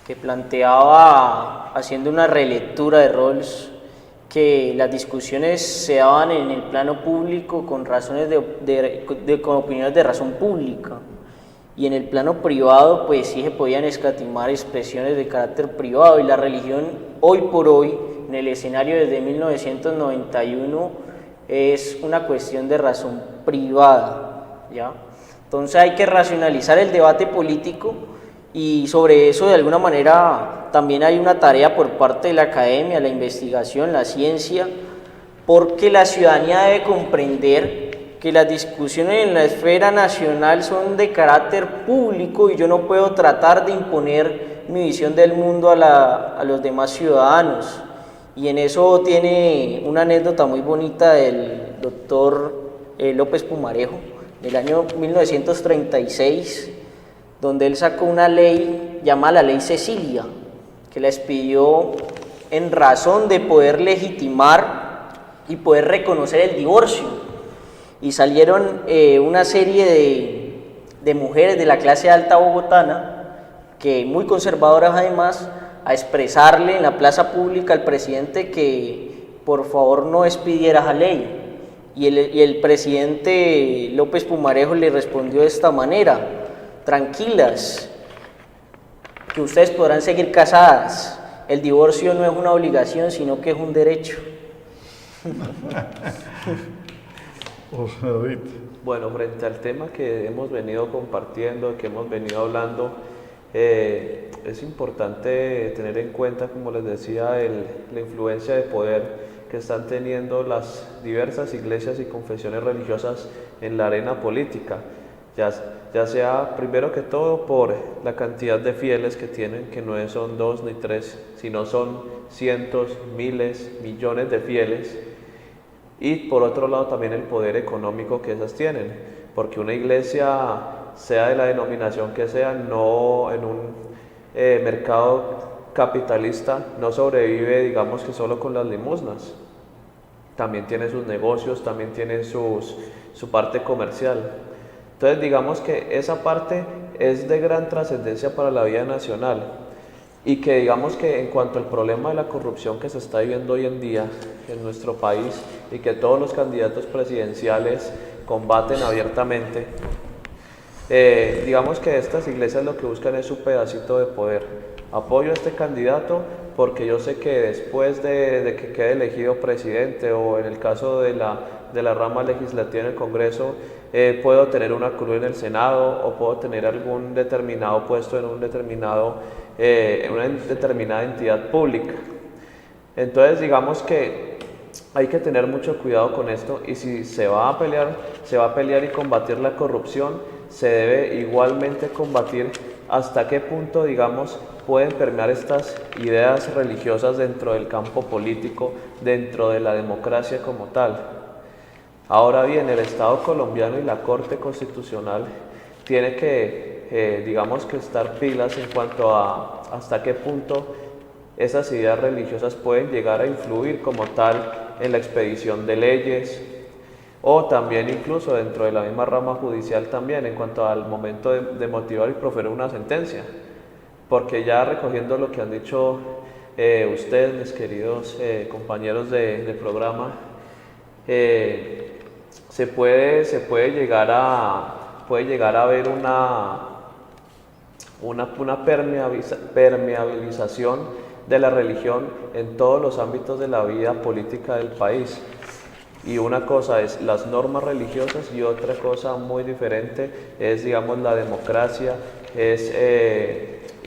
que planteaba, haciendo una relectura de Rawls, que las discusiones se daban en el plano público con razones con opiniones de razón pública, y en el plano privado pues sí se podían escatimar expresiones de carácter privado, y la religión hoy por hoy, en el escenario desde 1991, es una cuestión de razón privada, ¿ya? Entonces hay que racionalizar el debate político, y sobre eso de alguna manera también hay una tarea por parte de la academia, la investigación, la ciencia, porque la ciudadanía debe comprender que las discusiones en la esfera nacional son de carácter público, y yo no puedo tratar de imponer mi visión del mundo a los demás ciudadanos. Y en eso tiene una anécdota muy bonita del doctor López Pumarejo, del año 1936, donde él sacó una ley llamada la Ley Cecilia, que la expidió en razón de poder legitimar y poder reconocer el divorcio. Y salieron una serie de mujeres de la clase alta bogotana, que muy conservadoras además, a expresarle en la plaza pública al presidente que por favor no expidiera esa ley. Y el presidente López Pumarejo le respondió de esta manera: tranquilas, que ustedes podrán seguir casadas, el divorcio no es una obligación, sino que es un derecho. Bueno, frente al tema que hemos venido compartiendo, que hemos venido hablando, es importante tener en cuenta, como les decía, la influencia de poder que están teniendo las diversas iglesias y confesiones religiosas en la arena política, ya sea primero que todo por la cantidad de fieles que tienen, que no son 2 ni 3, sino son cientos, miles, millones de fieles, y por otro lado también el poder económico que esas tienen, porque una iglesia, sea de la denominación que sea, no en un mercado capitalista no sobrevive, digamos que solo con las limosnas. También tiene sus negocios, también tiene su parte comercial. Entonces digamos que esa parte es de gran trascendencia para la vida nacional y que digamos que en cuanto al problema de la corrupción que se está viviendo hoy en día en nuestro país y que todos los candidatos presidenciales combaten abiertamente, digamos que estas iglesias lo que buscan es su pedacito de poder. Apoyo a este candidato porque yo sé que después de que quede elegido presidente o en el caso de la rama legislativa en el Congreso, puedo tener una curul en el Senado o puedo tener algún determinado puesto en una determinada entidad pública. Entonces digamos que hay que tener mucho cuidado con esto y si se va a pelear y combatir la corrupción, se debe igualmente combatir hasta qué punto, digamos, pueden permear estas ideas religiosas dentro del campo político, dentro de la democracia como tal. Ahora bien, el Estado colombiano y la Corte Constitucional tiene que, digamos que estar pilas en cuanto a hasta qué punto esas ideas religiosas pueden llegar a influir como tal en la expedición de leyes o también incluso dentro de la misma rama judicial también en cuanto al momento de motivar y proferir una sentencia. Porque ya recogiendo lo que han dicho ustedes, mis queridos compañeros del programa, se puede llegar a ver una permeabilización de la religión en todos los ámbitos de la vida política del país. Y una cosa es las normas religiosas y otra cosa muy diferente es, digamos, la democracia, es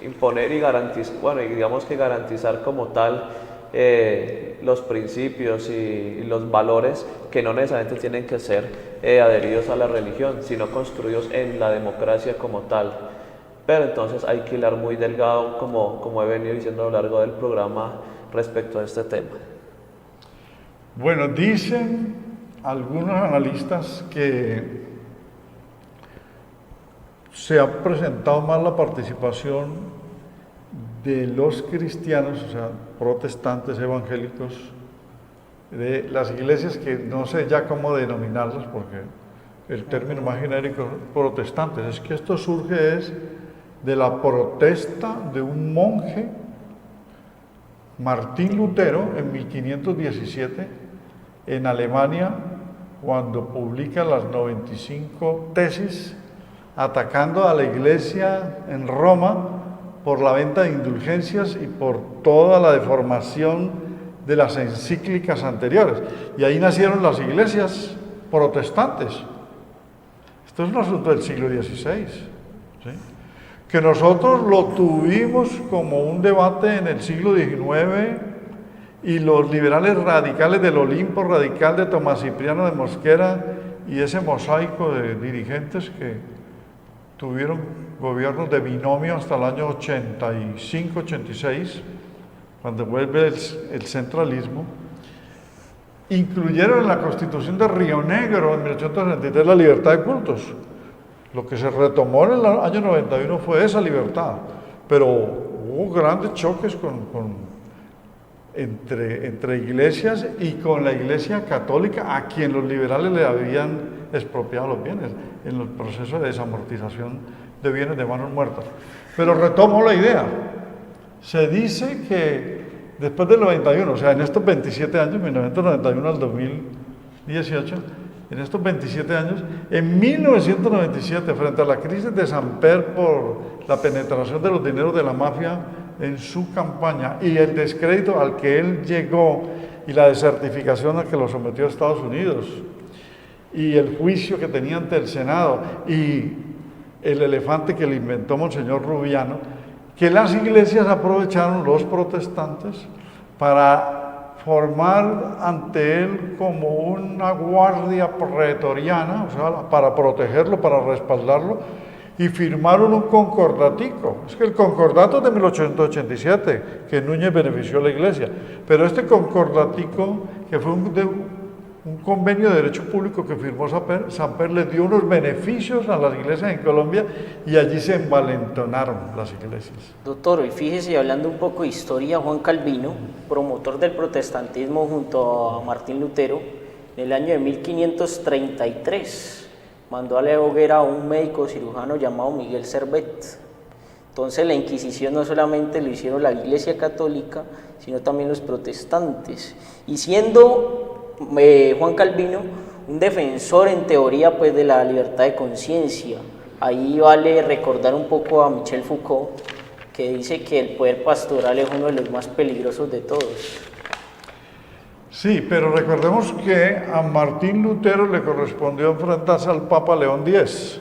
imponer y garantizar, bueno, y digamos que garantizar como tal los principios y los valores que no necesariamente tienen que ser adheridos a la religión, sino construidos en la democracia como tal. Pero entonces hay que hilar muy delgado, como he venido diciendo a lo largo del programa, respecto a este tema. Bueno, dicen algunos analistas que se ha presentado más la participación de los cristianos, o sea, protestantes, evangélicos, de las iglesias que no sé ya cómo denominarlas, porque el término más genérico es protestantes. Es que esto surge de la protesta de un monje, Martín Lutero, en 1517, en Alemania, cuando publica las 95 tesis, atacando a la iglesia en Roma por la venta de indulgencias y por toda la deformación de las encíclicas anteriores. Y ahí nacieron las iglesias protestantes. Esto es un asunto del siglo XVI, ¿sí? Que nosotros lo tuvimos como un debate en el siglo XIX y los liberales radicales del Olimpo radical de Tomás Cipriano de Mosquera y ese mosaico de dirigentes que tuvieron gobiernos de binomio hasta el año 85-86, cuando vuelve el centralismo, incluyeron en la Constitución de Río Negro en 1863 la libertad de cultos. Lo que se retomó en el año 91 fue esa libertad, pero hubo grandes choques entre iglesias y con la Iglesia Católica, a quien los liberales le habían expropiado los bienes en el proceso de desamortización de bienes de manos muertas. Pero retomo la idea. Se dice que después del 91, o sea, en estos 27 años, 1991 al 2018, en estos 27 años, en 1997, frente a la crisis de Samper por la penetración de los dineros de la mafia en su campaña y el descrédito al que él llegó y la desertificación a que lo sometió a Estados Unidos y el juicio que tenía ante el Senado y el elefante que le inventó Monseñor Rubiano, que las iglesias aprovecharon, los protestantes, para formar ante él como una guardia pretoriana, o sea, para protegerlo, para respaldarlo, y firmaron un concordatico. Es que el concordato es de 1887, que Núñez benefició a la iglesia, pero este concordatico, que fue un convenio de derecho público que firmó Samper le dio unos beneficios a las iglesias en Colombia y allí se envalentonaron las iglesias. Doctor, y fíjese, hablando un poco de historia, Juan Calvino, promotor del protestantismo junto a Martín Lutero, en el año de 1533 mandó a la hoguera a un médico cirujano llamado Miguel Servet. Entonces la Inquisición no solamente lo hicieron la Iglesia Católica, sino también los protestantes. Y siendo Juan Calvino un defensor en teoría pues de la libertad de conciencia, ahí vale recordar un poco a Michel Foucault, que dice que el poder pastoral es uno de los más peligrosos de todos. Sí, pero recordemos que a Martín Lutero le correspondió enfrentarse al Papa León X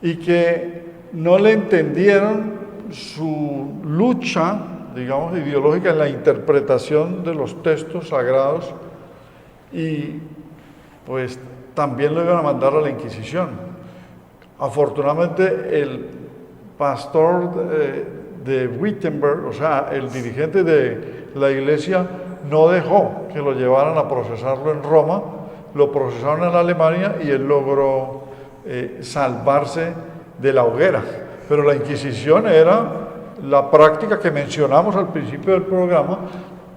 y que no le entendieron su lucha, digamos, ideológica en la interpretación de los textos sagrados y pues también lo iban a mandar a la Inquisición. Afortunadamente el pastor de Wittenberg, o sea, el dirigente de la iglesia, no dejó que lo llevaran a procesarlo en Roma, lo procesaron en Alemania y él logró salvarse de la hoguera. Pero la Inquisición era la práctica que mencionamos al principio del programa,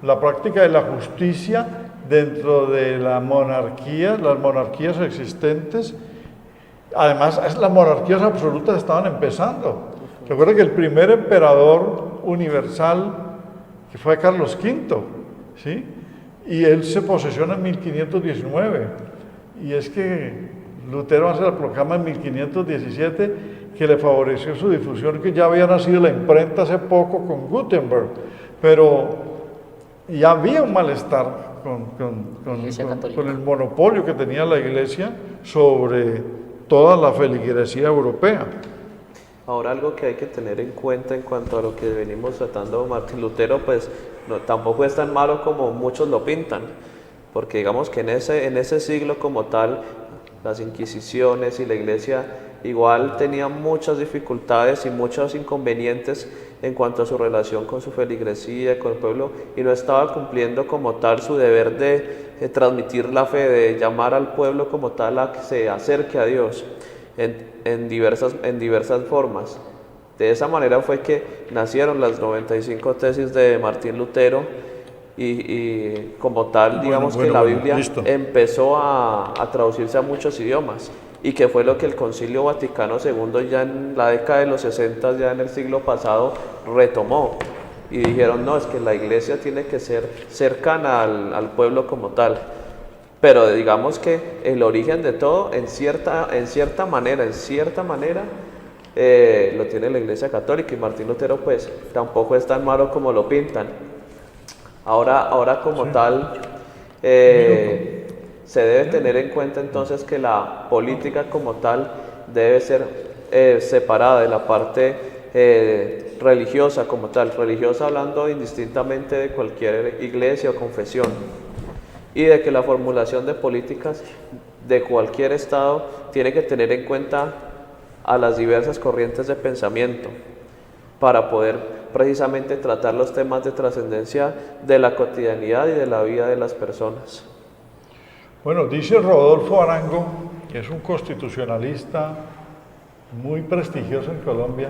la práctica de la justicia dentro de la monarquía, las monarquías existentes. Además, las monarquías absolutas estaban empezando. Recuerda que el primer emperador universal que fue Carlos V, ¿sí? Y él se posesiona en 1519. Y es que Lutero hace la proclama en 1517 que le favoreció su difusión, que ya había nacido la imprenta hace poco con Gutenberg, pero ya había un malestar con el monopolio que tenía la Iglesia sobre toda la feligresía europea. Ahora, algo que hay que tener en cuenta en cuanto a lo que venimos tratando Martín Lutero, pues tampoco es tan malo como muchos lo pintan, porque digamos que en ese siglo como tal, las inquisiciones y la iglesia igual tenía muchas dificultades y muchos inconvenientes en cuanto a su relación con su feligresía, con el pueblo, y no estaba cumpliendo como tal su deber de transmitir la fe, de llamar al pueblo como tal a que se acerque a Dios en diversas formas. De esa manera fue que nacieron las 95 tesis de Martín Lutero y como tal, digamos que la Biblia empezó a traducirse a muchos idiomas, y que fue lo que el Concilio Vaticano II ya en la década de los 60, ya en el siglo pasado, retomó. Y dijeron, no, es que la iglesia tiene que ser cercana al pueblo como tal. Pero digamos que el origen de todo, en cierta manera, lo tiene la Iglesia Católica, y Martín Lutero pues tampoco es tan malo como lo pintan. Ahora como sí. Tal, se debe tener en cuenta entonces que la política como tal debe ser separada de la parte religiosa como tal, religiosa hablando indistintamente de cualquier iglesia o confesión, y de que la formulación de políticas de cualquier estado tiene que tener en cuenta a las diversas corrientes de pensamiento para poder precisamente tratar los temas de trascendencia de la cotidianidad y de la vida de las personas. Bueno, dice Rodolfo Arango, que es un constitucionalista muy prestigioso en Colombia,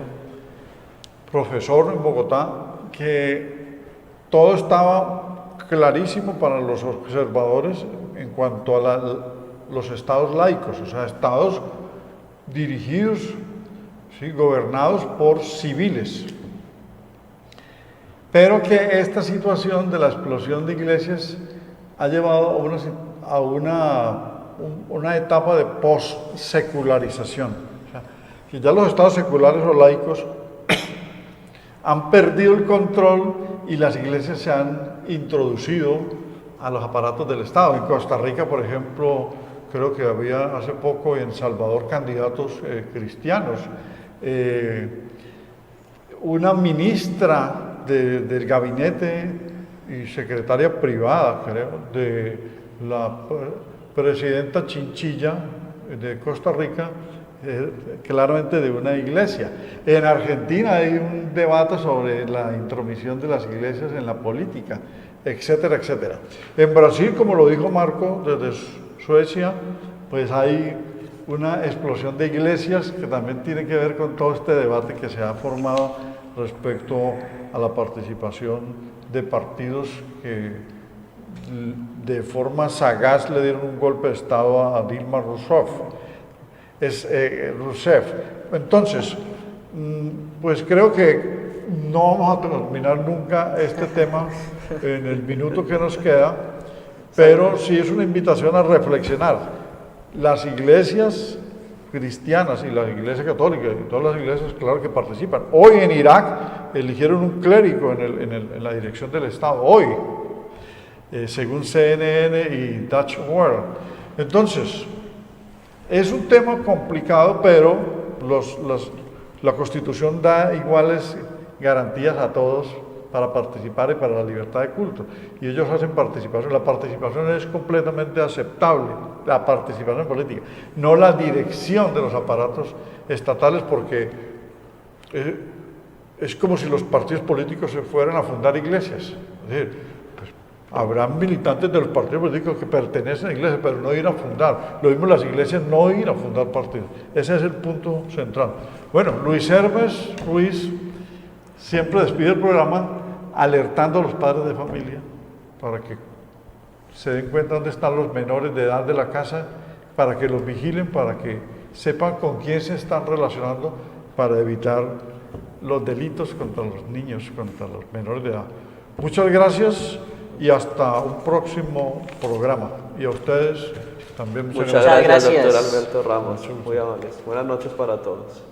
profesor en Bogotá, que todo estaba clarísimo para los observadores en cuanto a los estados laicos, o sea, estados dirigidos, ¿sí?, gobernados por civiles. Pero que esta situación de la explosión de iglesias ha llevado a una etapa de post-secularización. O sea, que ya los estados seculares o laicos han perdido el control y las iglesias se han introducido a los aparatos del Estado. En Costa Rica, por ejemplo, creo que había hace poco en Salvador candidatos cristianos. Una ministra del gabinete y secretaria privada, creo, de la presidenta Chinchilla de Costa Rica, claramente de una iglesia. En Argentina hay un debate sobre la intromisión de las iglesias en la política, etcétera, etcétera. En Brasil, como lo dijo Marco, desde Suecia, pues hay una explosión de iglesias que también tiene que ver con todo este debate que se ha formado respecto a la participación de partidos que de forma sagaz le dieron un golpe de Estado a Dilma Rousseff. Entonces, pues creo que no vamos a terminar nunca este tema en el minuto que nos queda, pero sí es una invitación a reflexionar. Las iglesias cristianas y la iglesia católica y todas las iglesias, claro que participan. Hoy en Irak eligieron un clérigo en la dirección del Estado, hoy, según CNN y Dutch World. Entonces, es un tema complicado, pero la Constitución da iguales garantías a todos para participar y para la libertad de culto. Y ellos hacen participación. La participación es completamente aceptable, la participación política, no la dirección de los aparatos estatales, porque es como si los partidos políticos se fueran a fundar iglesias. Es decir, pues, habrán militantes de los partidos políticos que pertenecen a iglesias, pero no ir a fundar. Lo mismo las iglesias, no ir a fundar partidos. Ese es el punto central. Bueno, Luis Hermes Ruiz siempre despide el programa alertando a los padres de familia para que se den cuenta dónde están los menores de edad de la casa, para que los vigilen, para que sepan con quién se están relacionando, para evitar los delitos contra los niños, contra los menores de edad. Muchas gracias y hasta un próximo programa. Y a ustedes también muchas gracias, doctor Alberto Ramos. Muy amables. Buenas noches para todos.